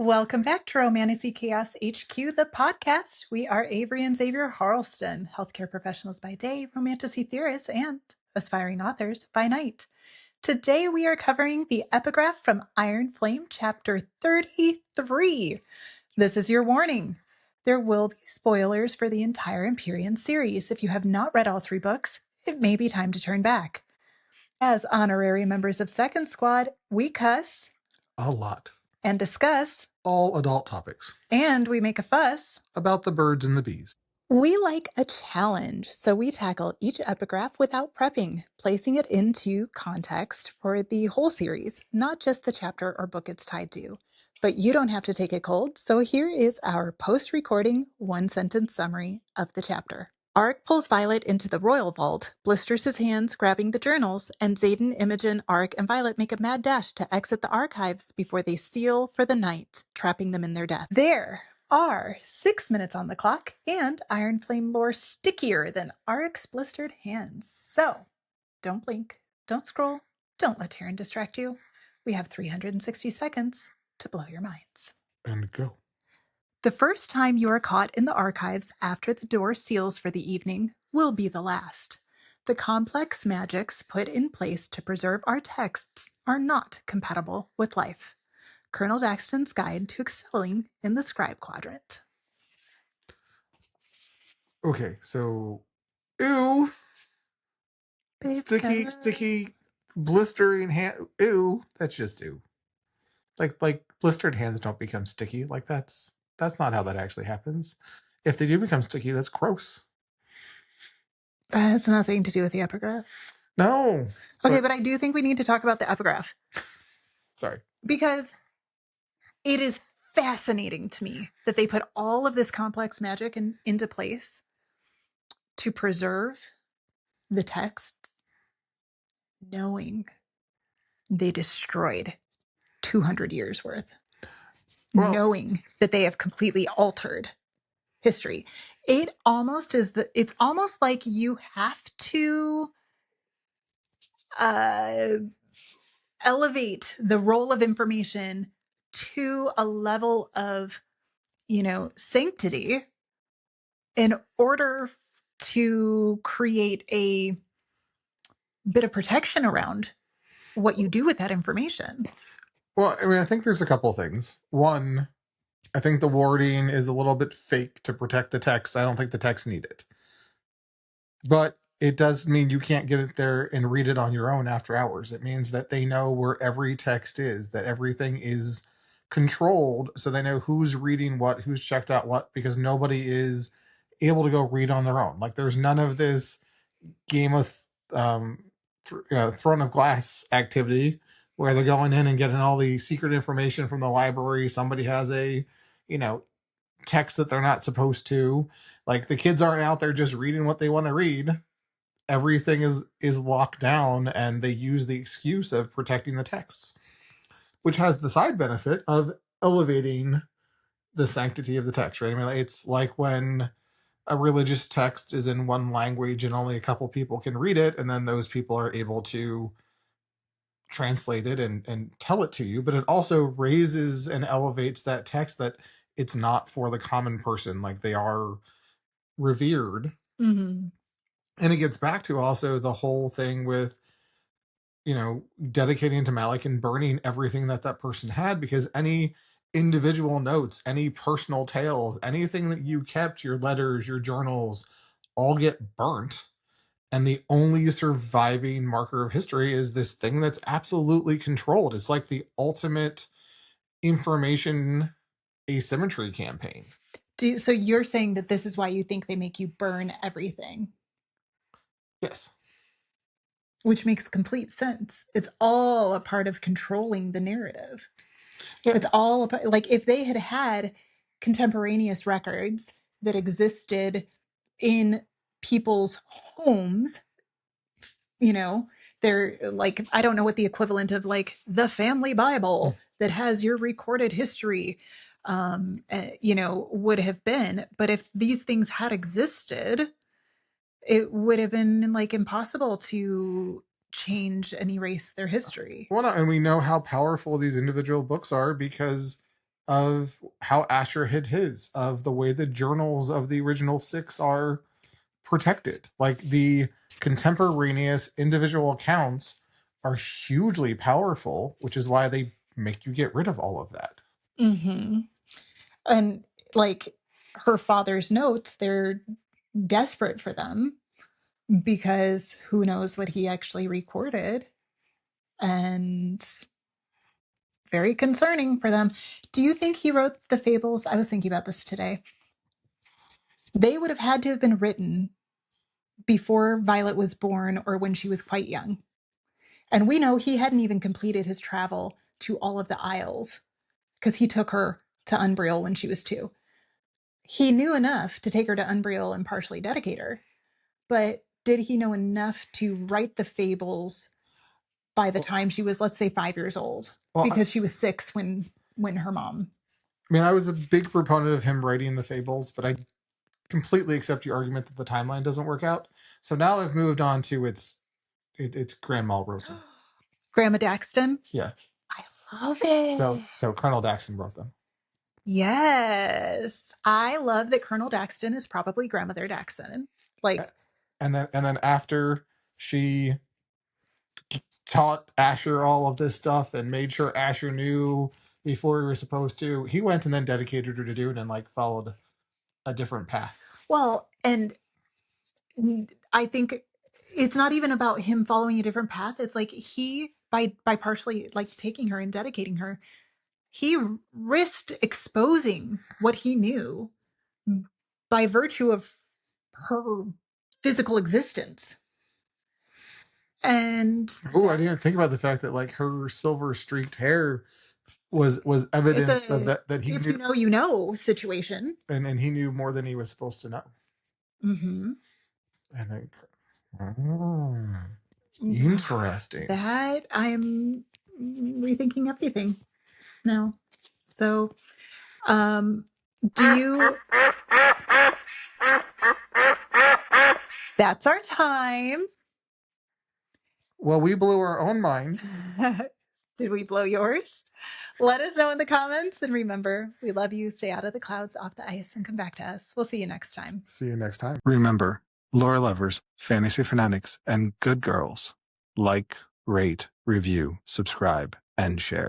Welcome back to Romantasy Chaos HQ, the podcast. We are Avery and Xavier Harleston, healthcare professionals by day, romantasy theorists, and aspiring authors by night. Today we are covering the epigraph from Iron Flame, chapter 33. This is your warning. There will be spoilers for the entire Empyrean series. If you have not read all 3 books, it may be time to turn back. As honorary members of Second Squad, we cuss a lot and discuss all adult topics and we make a fuss about the birds and the bees. We like a challenge, so we tackle each epigraph without prepping, placing it into context for the whole series, not just the chapter or book it's tied to. But you don't have to take it cold, so here is our post-recording one-sentence summary of the chapter. Arik pulls Violet into the royal vault, blisters his hands, grabbing the journals, and Xaden, Imogen, Arik, and Violet make a mad dash to exit the archives before they seal for the night, trapping them in their death. There are 6 minutes on the clock, and Iron Flame lore stickier than Arik's blistered hands. So, don't blink, don't scroll, don't let Taryn distract you. We have 360 seconds to blow your minds. And go. The first time you are caught in the archives after the door seals for the evening will be the last. The complex magics put in place to preserve our texts are not compatible with life. Colonel Daxton's Guide to Excelling in the Scribe Quadrant. Okay, so ew. Sticky, blistering hand. Ew, that's just ew. Like blistered hands don't become sticky. Like that's not how that actually happens. If they do become sticky, that's gross. That has nothing to do with the epigraph. No. Okay, but I do think we need to talk about the epigraph. Sorry. Because it is fascinating to me that they put all of this complex magic into place to preserve the texts, knowing they destroyed 200 years worth, knowing that they have completely altered history. It's almost like you have to elevate the role of information to a level of, sanctity in order to create a bit of protection around what you do with that information. Well, I mean, I think there's a couple things. One, I think the wording is a little bit fake to protect the text. I don't think the text need it. But it does mean you can't get it there and read it on your own after hours. It means that they know where every text is, that everything is controlled, so they know who's reading what, who's checked out what, because nobody is able to go read on their own. Like there's none of this game of Throne of Glass activity where they're going in and getting all the secret information from the library. Somebody has a, text that they're not supposed to. Like the kids aren't out there just reading what they want to read. Everything is locked down, and they use the excuse of protecting the texts, which has the side benefit of elevating the sanctity of the text, right? I mean, it's like when a religious text is in one language and only a couple people can read it, and then those people are able to translate it and tell it to you, but it also raises and elevates that text, that it's not for the common person. Like they are revered. Mm-hmm. And it gets back to also the whole thing with, dedicating to Malik and burning everything that person had, because any individual notes, any personal tales, anything that you kept, your letters, your journals, all get burnt. And the only surviving marker of history is this thing that's absolutely controlled. It's like the ultimate information asymmetry campaign. So you're saying that this is why you think they make you burn everything? Yes. Which makes complete sense. It's all a part of controlling the narrative. Yeah. It's all about, like, if they had contemporaneous records that existed in people's homes, they're like, I don't know what the equivalent of like the family Bible that has your recorded history, would have been. But if these things had existed, it would have been like impossible to change and erase their history. Well, no, and we know how powerful these individual books are because of how Asher hid his, of the way the journals of the original 6 are protected. Like the contemporaneous individual accounts are hugely powerful, which is why they make you get rid of all of that. Mm-hmm. And like her father's notes, they're desperate for them because who knows what he actually recorded, and very concerning for them. Do you think he wrote the fables? I was thinking about this today. They would have had to have been written before Violet was born or when she was quite young. And we know he hadn't even completed his travel to all of the Isles because he took her to Unbriel when she was 2. He knew enough to take her to Unbriel and partially dedicate her, but did he know enough to write the fables by the time she was, let's say, 5 years old? Because she was 6 when her mom. I mean, I was a big proponent of him writing the fables, but I completely accept your argument that the timeline doesn't work out. So now I've moved on to it's Grandma wrote them. Grandma Daxton? Yeah. I love it. So Colonel Daxton wrote them. Yes. I love that Colonel Daxton is probably Grandmother Daxton. Like, and then after she taught Asher all of this stuff and made sure Asher knew before he was supposed to, he went and then dedicated her to do it and like followed a different path. Well, and I think it's not even about him following a different path. It's like he, by partially like taking her and dedicating her, he risked exposing what he knew by virtue of her physical existence. And I didn't think about the fact that like her silver streaked hair was evidence of that he if knew, you know, you know situation, and he knew more than he was supposed to know. Mm-hmm. And then, interesting. That I'm rethinking everything now. So, do you? That's our time. Well, we blew our own mind. Did we blow yours? Let us know in the comments. And remember, we love you. Stay out of the clouds, off the ice, and come back to us. We'll see you next time. See you next time. Remember, lore lovers, fantasy fanatics, and good girls, like, rate, review, subscribe, and share.